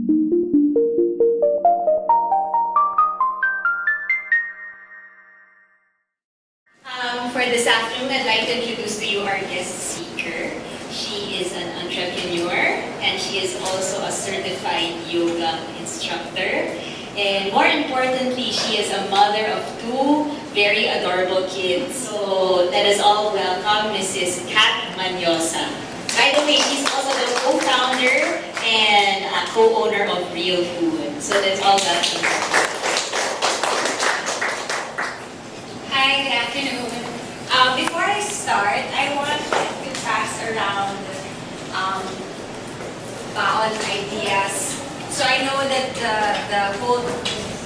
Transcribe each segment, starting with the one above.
For this afternoon, I'd like to introduce to you our guest speaker. She is an entrepreneur and she is also a certified yoga instructor. And more importantly, she is a mother of two very adorable kids. So let us all welcome Mrs. Kat Manosa. By the way, she's also the co-founder and co-owner of Real Food. So let's all welcome her. Hi, good afternoon. Before I start, I want to pass around baon ideas. So I know that the whole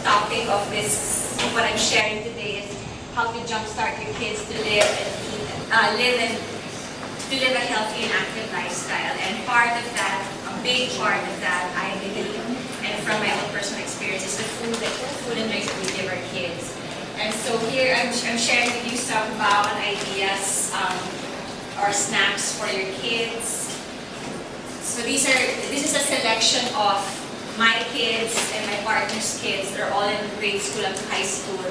topic of this, what I'm sharing today, is how to jumpstart your kids to live a healthy and active lifestyle. And part of that, a big part of that, I believe, and from my own personal experience, is the food and drinks that we give our kids. And so here I'm sharing with you some baon ideas or snacks for your kids. So this is a selection of my kids and my partner's kids. They're all in grade school up to high school.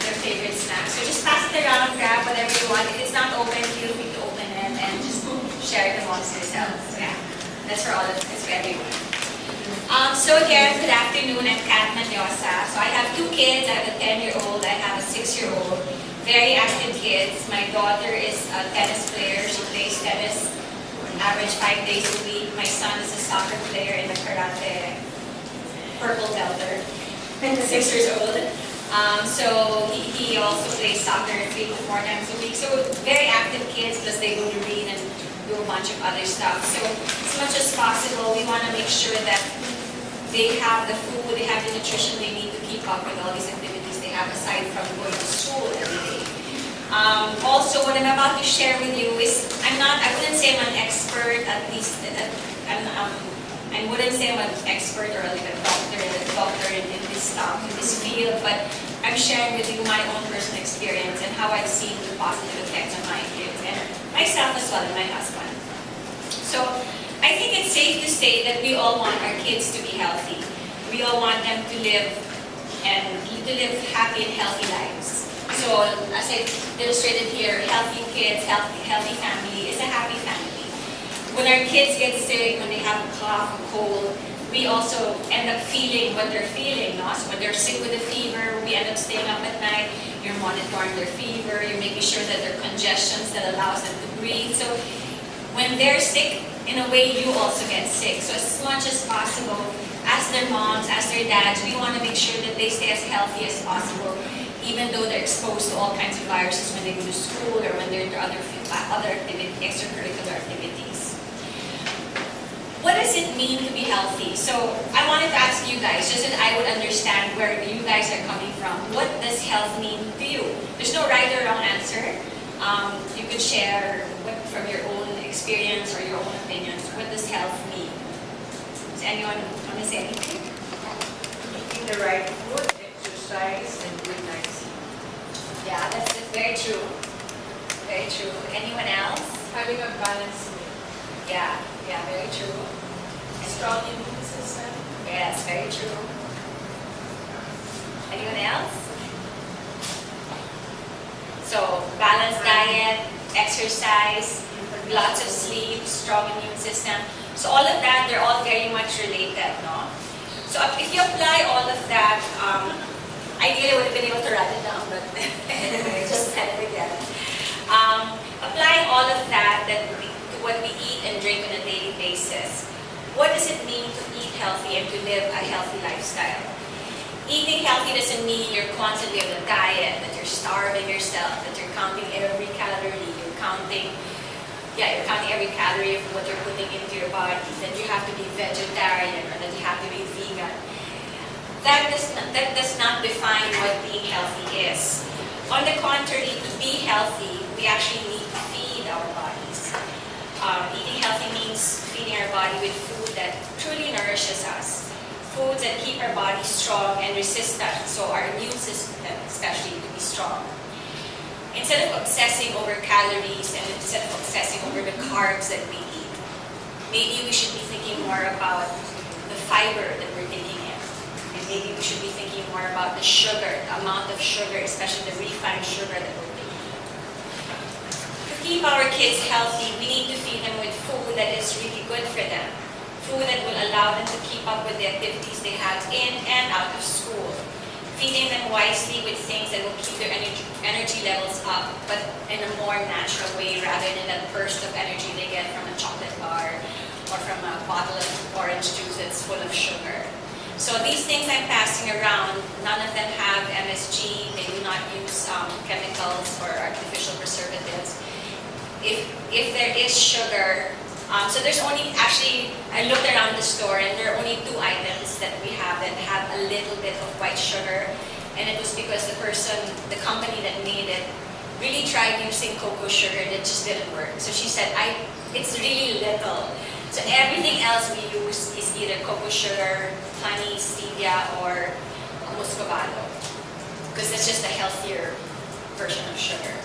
Their favorite snacks. So just pass it around, grab whatever you want. If it's not open, feel free to open it and just share it amongst yourselves. So yeah, that's for all of us, for everyone. So again, good afternoon, I'm Kat Manosa. So I have two kids. I have a 10-year-old, I have a 6-year-old. Very active kids. My daughter is a tennis player. She plays tennis average 5 days a week. My son is a soccer player in the karate, purple belter, 6 years old. So he also plays soccer 3 to 4 times a week. So very active kids, plus they go to read and do a bunch of other stuff. So as much as possible, we want to make sure that they have the food, they have the nutrition they need to keep up with all these activities they have aside from going to school every day. Also, what I'm about to share with you is, I wouldn't say I'm an expert, at least, I wouldn't say I'm an expert or like a doctor in this stuff, in this field, but I'm sharing with you my own personal experience and how I've seen the positive effects on my kids and myself as well and my husband. So I think it's safe to say that we all want our kids to be healthy. We all want them to live happy and healthy lives. So as I illustrated here, healthy kids, healthy family is a happy family. When our kids get sick, when they have a cough, a cold, we also end up feeling what they're feeling. No? So when they're sick with a fever, we end up staying up at night. You're monitoring their fever. You're making sure that there are congestions that allows them to breathe. So when they're sick, in a way, you also get sick. So as much as possible, as their moms, as their dads, we want to make sure that they stay as healthy as possible, even though they're exposed to all kinds of viruses when they go to school or when they're into other extracurricular activities. What does it mean to be healthy? So I wanted to ask you guys, just that I would understand where you guys are coming from. What does health mean to you? There's no right or wrong answer. You could share from your own experience or your own opinions. What does health mean? Does anyone want to say anything? Eating the right food, exercise, and good night's sleep. Yeah, that's very true. Very true. Anyone else? Having a balanced meal. Yeah, very true. Strong immune system. Yes, very true. Anyone else? So, balanced diet, exercise, lots of sleep, strong immune system. So all of that, they're all very much related, no? So if you apply all of that, ideally I would have been able to write it down, but I just said it again. Applying all of that to what we eat and drink on a daily basis, what does it mean to eat healthy and to live a healthy lifestyle? Eating healthy doesn't mean you're constantly on a diet, that you're starving yourself, that you're counting every calorie, you're counting every calorie of what you're putting into your body, that you have to be vegetarian or that you have to be vegan. That does not define what being healthy is. On the contrary, to be healthy, we actually need to feed our bodies. Eating healthy means feeding our body with food that truly nourishes us. Foods that keep our body strong and resistant, so our immune system especially to be strong. Instead of obsessing over calories and instead of obsessing over the carbs that we eat, maybe we should be thinking more about fiber that we're taking in. And maybe we should be thinking more about the sugar, the amount of sugar, especially the refined sugar that we're taking. To keep our kids healthy, we need to feed them with food that is really good for them. Food that will allow them to keep up with the activities they have in and out of school. Feeding them wisely with things that will keep their energy levels up, but in a more natural way rather than that burst of energy they get from a chocolate bar or from a bottle of orange juice that's full of sugar. So these things I'm passing around, none of them have MSG. They do not use chemicals or artificial preservatives. If there is sugar, so there's only, actually, I looked around the store and there are only 2 items that we have that have a little bit of white sugar. And it was because the company that made it, really tried using cocoa sugar and it just didn't work. So she said, it's really little. So everything else we use is either cocoa sugar, honey, stevia, or muscovado. Because it's just a healthier version of sugar.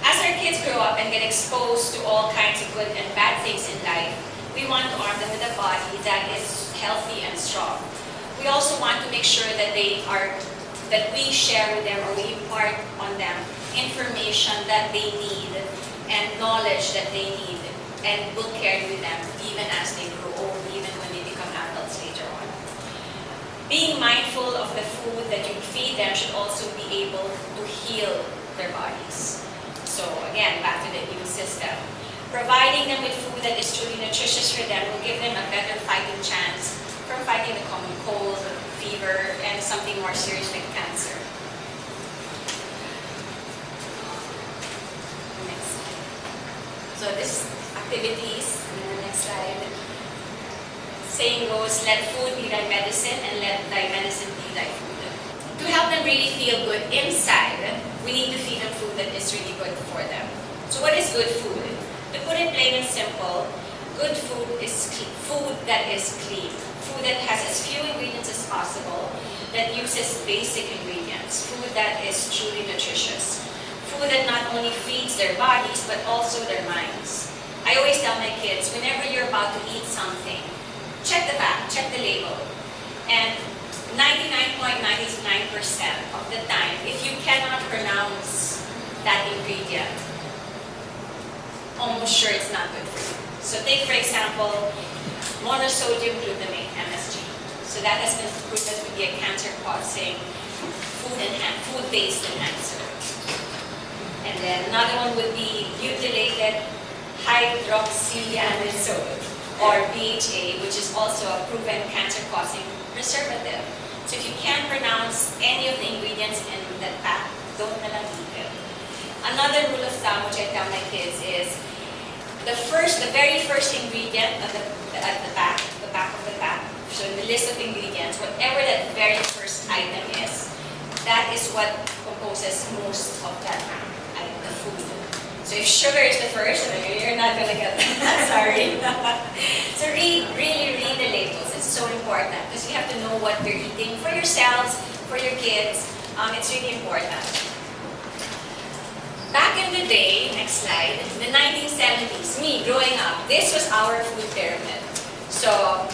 As our kids grow up and get exposed to all kinds of good and bad things in life, we want to arm them with a body that is healthy and strong. We also want to make sure that we share with them or we impart on them information that they need and knowledge that they need and will carry with them even as they grow old, even when they become adults later on. Being mindful of the food that you feed them should also be able to heal their bodies. So again, back to the immune system. Providing them with food that is truly nutritious for them will give them a better fighting chance from fighting the common cold, fever, and something more serious like cancer. Next slide. So this activities, and the next slide. Saying goes, let food be thy medicine and let thy medicine be thy food. To help them really feel good inside, we need to feed them food that is really good for them. So what is good food? To put it plain and simple, good food is food that is clean. Food that has as few ingredients as possible, that uses basic ingredients. Food that is truly nutritious. Food that not only feeds their bodies, but also their minds. I always tell my kids, whenever you're about to eat something, check the back, check the label. And 99.99% of the time, if you cannot pronounce that ingredient, almost sure it's not good for you. So take, for example, monosodium glutamate, MSG. So that has been proven to be a cancer-causing food-based enhancer. And then another one would be butylated hydroxyamidazole, or BHA, which is also a proven cancer-causing preservative. So if you can't pronounce any of the ingredients in that pack, don't nalang eat it. Another rule of thumb which I tell my kids is the very first ingredient at the back of the pack. So in the list of ingredients, whatever that very first item is, that is what composes most of the food. So if sugar is the first, you're not gonna get that. Sorry. So really read the labels. It's so important because you have to know what you're eating for yourselves, for your kids. It's really important. Back in the day, next slide, the 1970s, me growing up, this was our food pyramid. So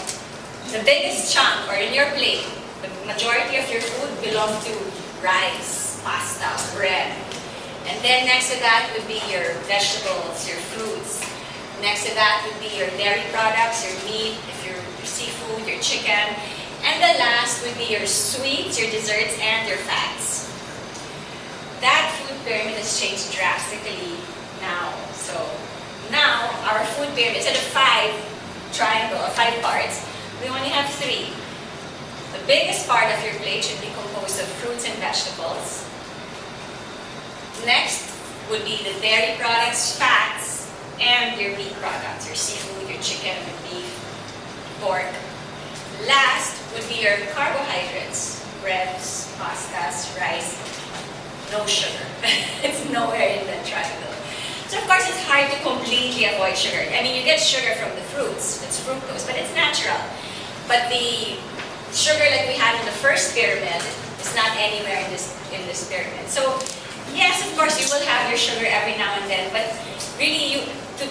the biggest chunk, or in your plate, the majority of your food belonged to rice, pasta, bread. And then next to that would be your vegetables, your fruits. Next to that would be your dairy products, your meat, your seafood, your chicken. And the last would be your sweets, your desserts, and your fats. That food pyramid has changed drastically now. So now our food pyramid, instead of 5 parts, we only have 3. The biggest part of your plate should be composed of fruits and vegetables. Next would be the dairy products, fats, and your meat products, your seafood, your chicken, your beef, pork. Last would be your carbohydrates, breads, pastas, rice, no sugar. It's nowhere in that triangle. So of course it's hard to completely avoid sugar. I mean, you get sugar from the fruits, it's fructose, but it's natural. But the sugar like we had in the first pyramid is not anywhere in this pyramid. So yes, of course, you will have your sugar every now and then, but really, to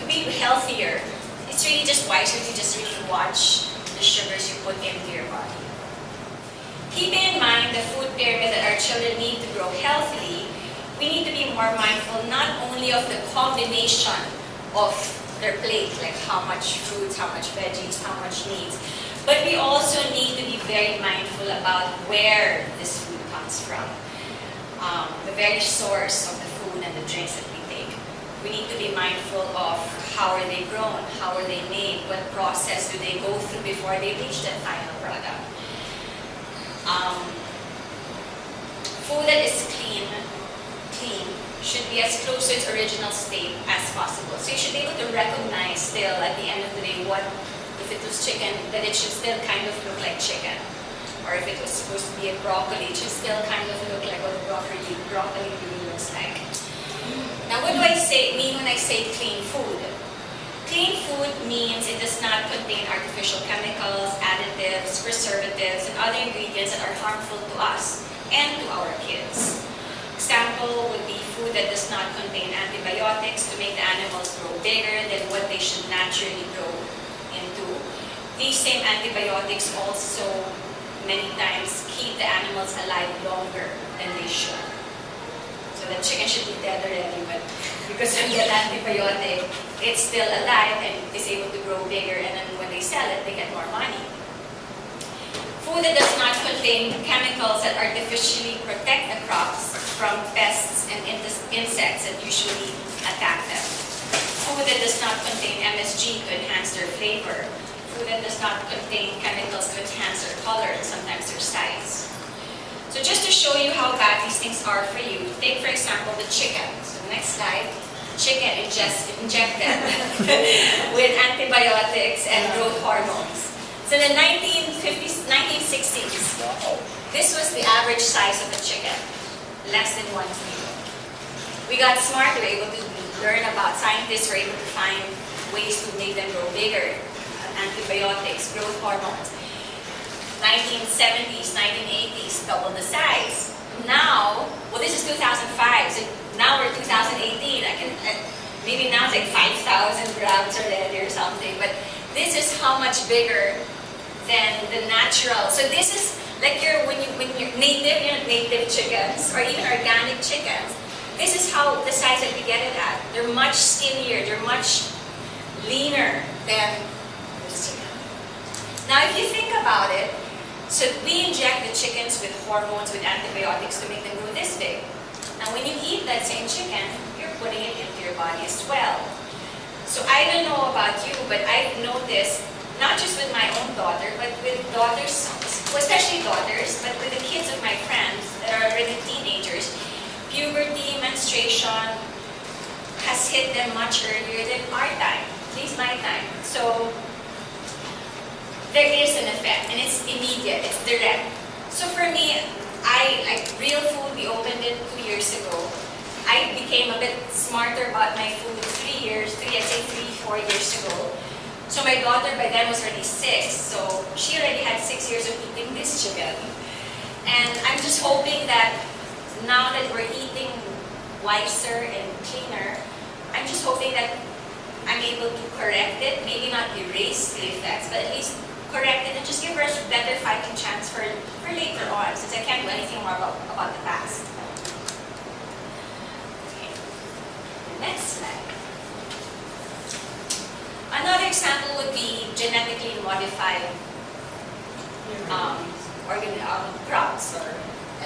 be healthier, it's really just advise you to just really watch the sugars you put into your body. Keeping in mind the food pyramid that our children need to grow healthily, we need to be more mindful not only of the combination of their plate, like how much fruits, how much veggies, how much meat, but we also need to be very mindful about where this food comes from. The very source of the food and the drinks that we take. We need to be mindful of how are they grown, how are they made, what process do they go through before they reach that final product. Food that is clean should be as close to its original state as possible. So you should be able to recognize still at the end of the day what, if it was chicken, that it should still kind of look like chicken. Or if it was supposed to be a broccoli, it should still kind of look like what broccoli really looks like. Now what do I mean when I say clean food? Clean food means it does not contain artificial chemicals, additives, preservatives, and other ingredients that are harmful to us and to our kids. Example would be food that does not contain antibiotics to make the animals grow bigger than what they should naturally grow into. These same antibiotics also many times keep the animals alive longer than they should. So the chicken should be dead already, but because of that antibiotic, it's still alive and is able to grow bigger, and then when they sell it, they get more money. Food that does not contain chemicals that artificially protect the crops from pests and insects that usually attack them. Food that does not contain MSG to enhance their flavor. Food that does not contain chemicals to enhance their color and sometimes their size. So just to show you how bad these things are for you, take for example the chicken. So next slide. Chicken injected with antibiotics and growth hormones. So in the 1950s, 1960s, this was the average size of a chicken, less than 1 kilo. We got smart, we were able to learn about, scientists were able to find ways to make them grow bigger, antibiotics, growth hormones. 1970s, 1980s, double the size. Now, well this is 2005, so now we're 2018, maybe now it's like 5,000 grams already or something, but this is how much bigger than the natural. So this is like when you're native chickens or even organic chickens, this is how the size that we get it at. They're much skinnier, they're much leaner than this chicken. Now if you think about it, so we inject the chickens with hormones, with antibiotics to make them grow this big. Now when you eat that same chicken, you're putting it into your body as well. So I don't know about you, but I've noticed, not just with my own daughter, but with daughters, especially daughters, but with the kids of my friends that are already teenagers, puberty, menstruation has hit them much earlier than our time, at least my time. So there is an effect, and it's immediate, it's direct. So for me, I like real food. We opened it 2 years ago. I became a bit smarter about my food 3 years, 4 years ago. So my daughter by then was already 6, so she already had 6 years of eating this chicken. And I'm just hoping that now that we're eating wiser and cleaner, I'm just hoping that I'm able to correct it, maybe not erase the effects, but at least correct it and just give her a better fighting chance for later on, since I can't do anything more about the past. Okay. Next slide. Another example would be genetically modified crops or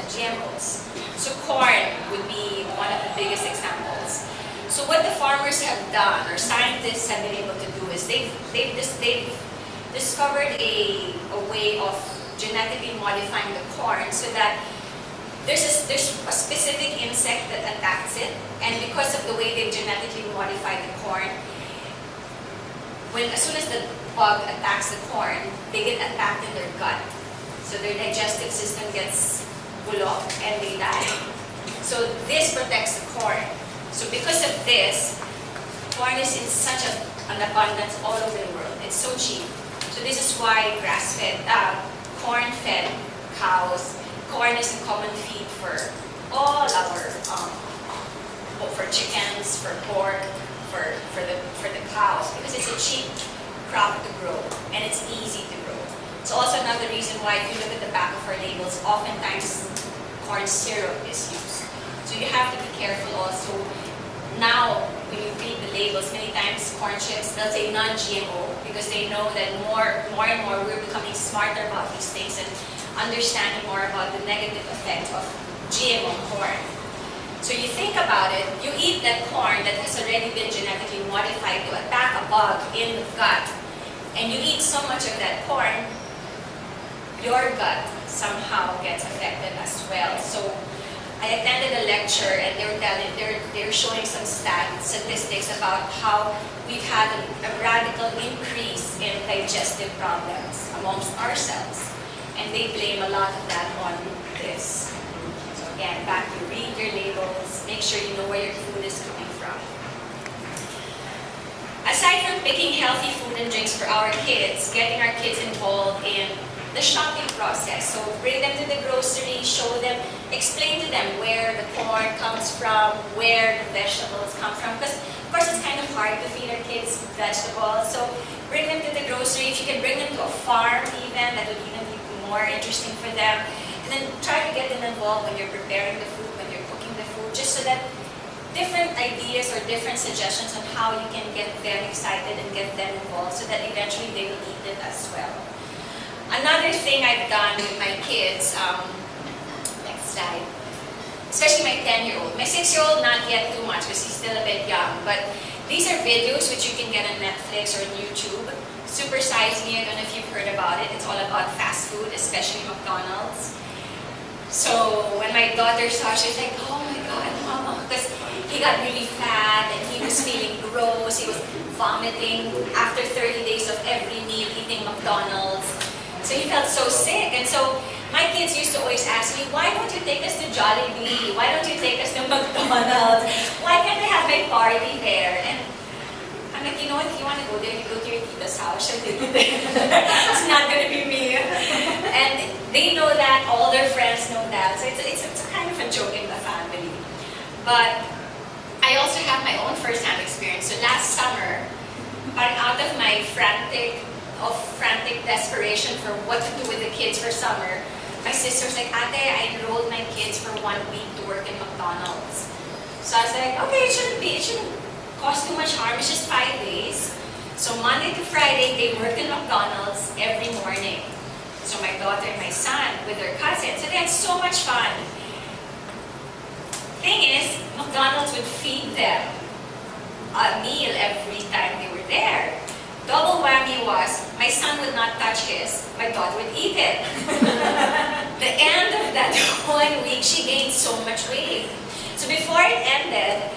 GMOs. So corn would be one of the biggest examples. So what the farmers have done, or scientists have been able to do, is they've discovered a way of genetically modifying the corn so that there's a specific insect that attacks it, and because of the way they've genetically modified the corn, as soon as the bug attacks the corn, they get attacked in their gut. So their digestive system gets bulok and they die. So this protects the corn. So because of this, corn is in such an abundance all over the world. It's so cheap. So this is why grass-fed, corn-fed cows, corn is a common feed for all our, for chickens, for pork, for the cows, because it's a cheap crop to and it's easy to grow. It's also another reason why if you look at the back of our labels, oftentimes corn syrup is used. So you have to be careful also. Now, when you read the labels, many times corn chips, they'll say non-GMO because they know that more and more we're becoming smarter about these things and understanding more about the negative effect of GMO corn. So you think about it, you eat that corn that has already been genetically modified to attack a bug in the gut, and you eat so much of that corn, your gut somehow gets affected as well. So I attended a lecture and they were showing some statistics about how we've had a radical increase in digestive problems amongst ourselves. And they blame a lot of that on this. So again, back to read your labels, make sure you know where your food is coming from. Aside from picking healthy food and drinks for our kids, getting our kids involved in the shopping process. So bring them to the grocery, show them, explain to them where the corn comes from, where the vegetables come from. Because of course it's kind of hard to feed our kids vegetables. So bring them to the grocery. If you can bring them to a farm even, that would even be more interesting for them. And then try to get them involved when you're preparing the food, when you're cooking the food, just so that different ideas or different suggestions on how you can get them excited and get them involved so that eventually they will eat it as well. Another thing I've done with my kids, next slide, especially my 10-year-old. My 6-year-old, not yet too much because he's still a bit young, but these are videos which you can get on Netflix or on YouTube. Super Size Me, I don't know if you've heard about it. It's all about fast food, especially McDonald's. So when my daughter saw it, she was like, oh my God, Mama, because he got really fat and he was feeling gross. He was vomiting after 30 days of every meal eating McDonald's. So he felt so sick. And so my kids used to always ask me, why don't you take us to Jollibee? Why don't you take us to McDonald's? Why can't I have my party there? And I'm like, you know what, if you want to go there, you go to your tita's house. She'll take you there. It's not going to be me. And they know that, all their friends know that. So it's a kind of a joke in the family. But I also have my own first-hand experience. So last summer, out of my frantic desperation for what to do with the kids for summer, my sister was like, Ate, I enrolled my kids for 1 week to work in McDonald's. So I was like, okay, it shouldn't cost too much harm, it's just 5 days. So Monday to Friday, they worked in McDonald's every morning. So my daughter and my son with their cousins, so they had so much fun. Thing is, McDonald's would feed them a meal every time they were there. Double whammy was, my son would not touch his, my daughter would eat it. The end of that 1 week, she gained so much weight. So before it ended,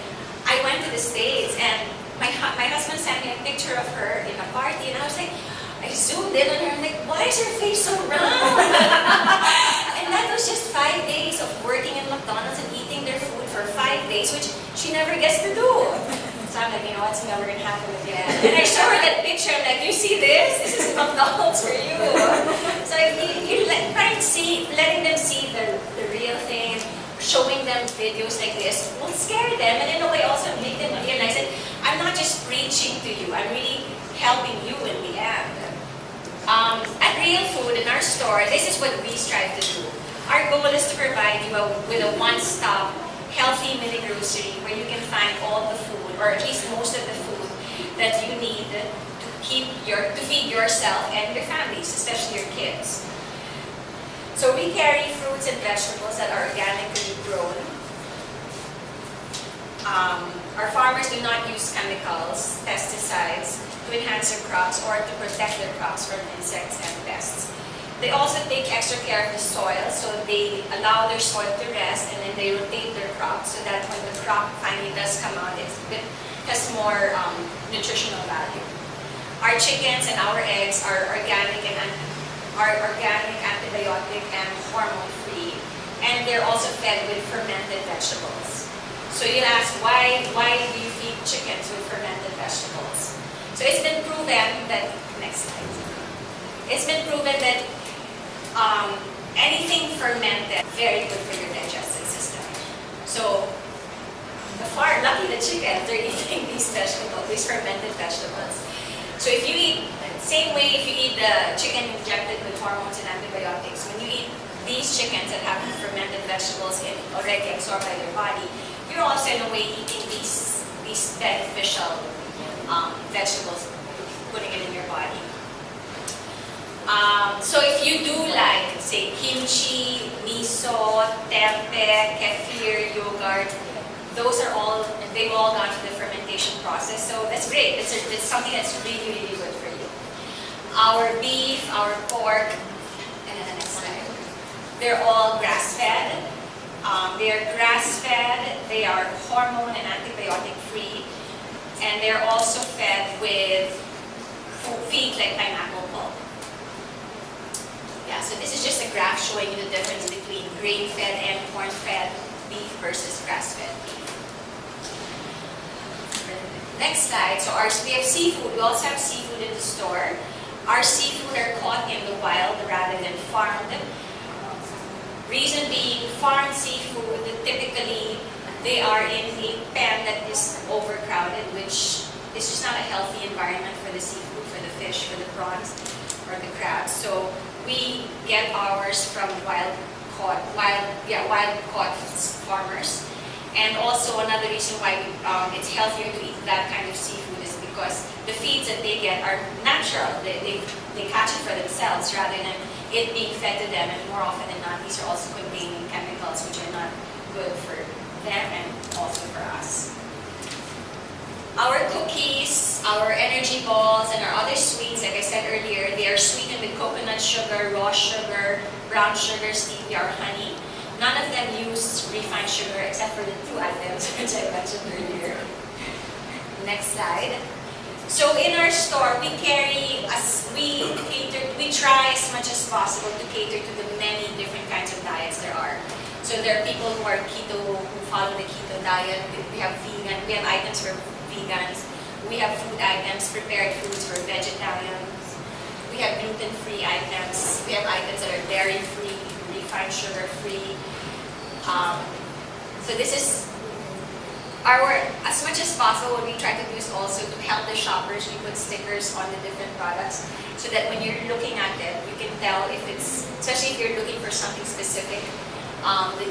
I went to the States and my husband sent me a picture of her in a party and I was like, I zoomed in on her and like, why is her face so round? And that was just 5 days of working in McDonald's and eating their food for 5 days, which she never gets to do. So I'm like, you know what's never gonna happen again. And I show her that picture, I'm like, you see this? This is McDonald's for you. So you're letting them see the real thing, showing them videos like this will scare them and in a way also make them realize that I'm not just preaching to you, I'm really helping you in the end. At Real Food in our store, this is what we strive to do. Our goal is to provide you with a one-stop healthy mini grocery where you can find all the food, or at least most of the food that you need to feed yourself and your families, especially your kids. So we carry fruits and vegetables that are organically grown. Our farmers do not use chemicals, pesticides, to enhance their crops or to protect their crops from insects and pests. They also take extra care of the soil, so they allow their soil to rest and then they rotate their crops so that when the crop finally does come out, it has more nutritional value. Our chickens and our eggs are organic, antibiotic, and hormone-free, and they're also fed with fermented vegetables. So you'll ask, why do you feed chickens with fermented vegetables? So it's been proven that, next slide. It's been proven that anything fermented, very good for your digestive system. So lucky the chickens, they're eating these vegetables, these fermented vegetables. So if you eat, let's Same way if you eat the chicken injected with hormones and antibiotics, when you eat these chickens that have fermented vegetables and already absorbed by their body, you're also in a way eating these beneficial vegetables, putting it in your body. So if you do like, say, kimchi, miso, tempeh, kefir, yogurt, those are all, they've all gone through the fermentation process. So that's great. It's something that's really, really good for you. Our beef, our pork, and then the next slide. They're all grass-fed. They're grass-fed. They are hormone and antibiotic-free. And they're also fed with feed like pineapple pulp. Yeah, so this is just a graph showing you the difference between grain-fed and corn-fed beef versus grass-fed beef. Next slide. So we have seafood. We also have seafood in the store. Our seafood are caught in the wild rather than farmed. Reason being, farmed seafood, typically they are in a pen that is overcrowded, which is just not a healthy environment for the seafood, for the fish, for the prawns, or the crabs. So we get ours from wild caught farmers. And also another reason why it's healthier to eat that kind of seafood is because the feeds that they get are natural. They catch it for themselves rather than it being fed to them. And more often than not, these are also containing chemicals which are not good for them and also for us. Our cookies, our energy balls, and our other sweets, like I said earlier, they are sweetened with coconut sugar, raw sugar, brown sugar, stevia, or honey. None of them use refined sugar except for the 2 items which I mentioned earlier. Next slide. So in our store, we try as much as possible to cater to the many different kinds of diets there are. So there are people who are keto, who follow the keto diet. We have vegan. We have items for vegans. We have food items, prepared foods for vegetarians. We have gluten-free items. We have items that are dairy-free, refined sugar-free. So this is as much as possible, what we try to do is also to help the shoppers. We put stickers on the different products so that when you're looking at it, you can tell if it's, especially if you're looking for something specific,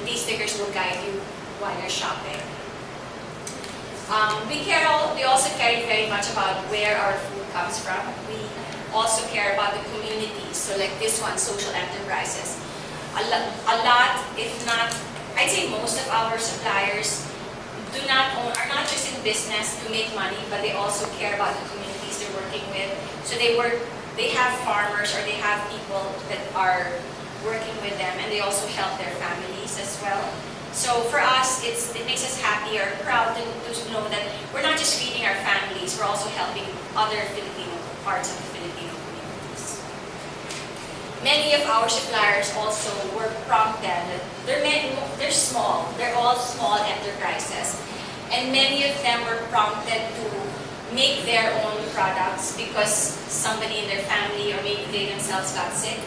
these stickers will guide you while you're shopping. We also care very much about where our food comes from. We also care about the communities. So like this one, social enterprises. A lot, if not, I'd say most of our suppliers are not just in business to make money, but they also care about the communities they're working with. So they have farmers or they have people that are working with them, and they also help their families as well. So for us, it makes us happy or proud to know that we're not just feeding our families, we're also helping other Filipino parts of the Filipino communities. Many of our suppliers also were prompted. They're small. They're all small enterprises. And many of them were prompted to make their own products because somebody in their family or maybe they themselves got sick.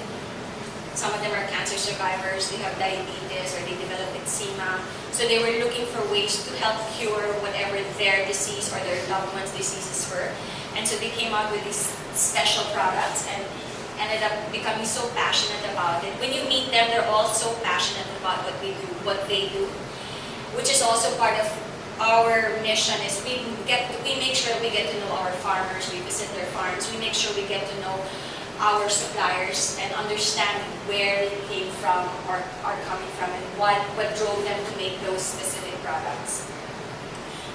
Some of them are cancer survivors, they have diabetes or they developed eczema. So they were looking for ways to help cure whatever their disease or their loved ones' diseases were. And so they came out with these special products and ended up becoming so passionate about it. When you meet them, they're all so passionate about what they do, which is also part of our mission is we make sure we get to know our farmers, we visit their farms, we make sure we get to know our suppliers and understand where they came from or are coming from and what drove them to make those specific products.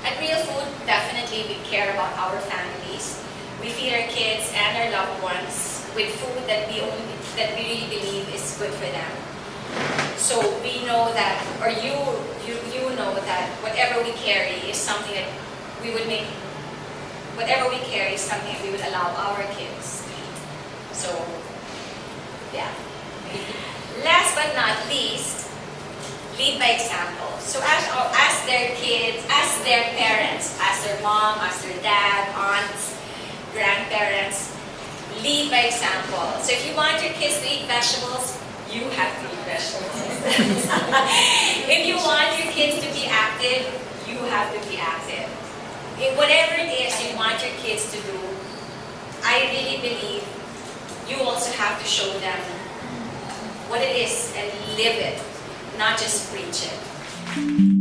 At Real Food, definitely we care about our families. We feed our kids and our loved ones with food that we really believe is good for them. So we know that, or you know that whatever we carry is something that we would make, whatever we carry is something that we would allow our kids to eat. So, yeah. Last but not least, lead by example. So as their kids, as their parents, as their mom, as their dad, aunts, grandparents, lead by example. So if you want your kids to eat vegetables, you have to eat vegetables. If you want your kids to be active, you have to be active. Whatever it is you want your kids to do, I really believe you also have to show them what it is and live it, not just preach it.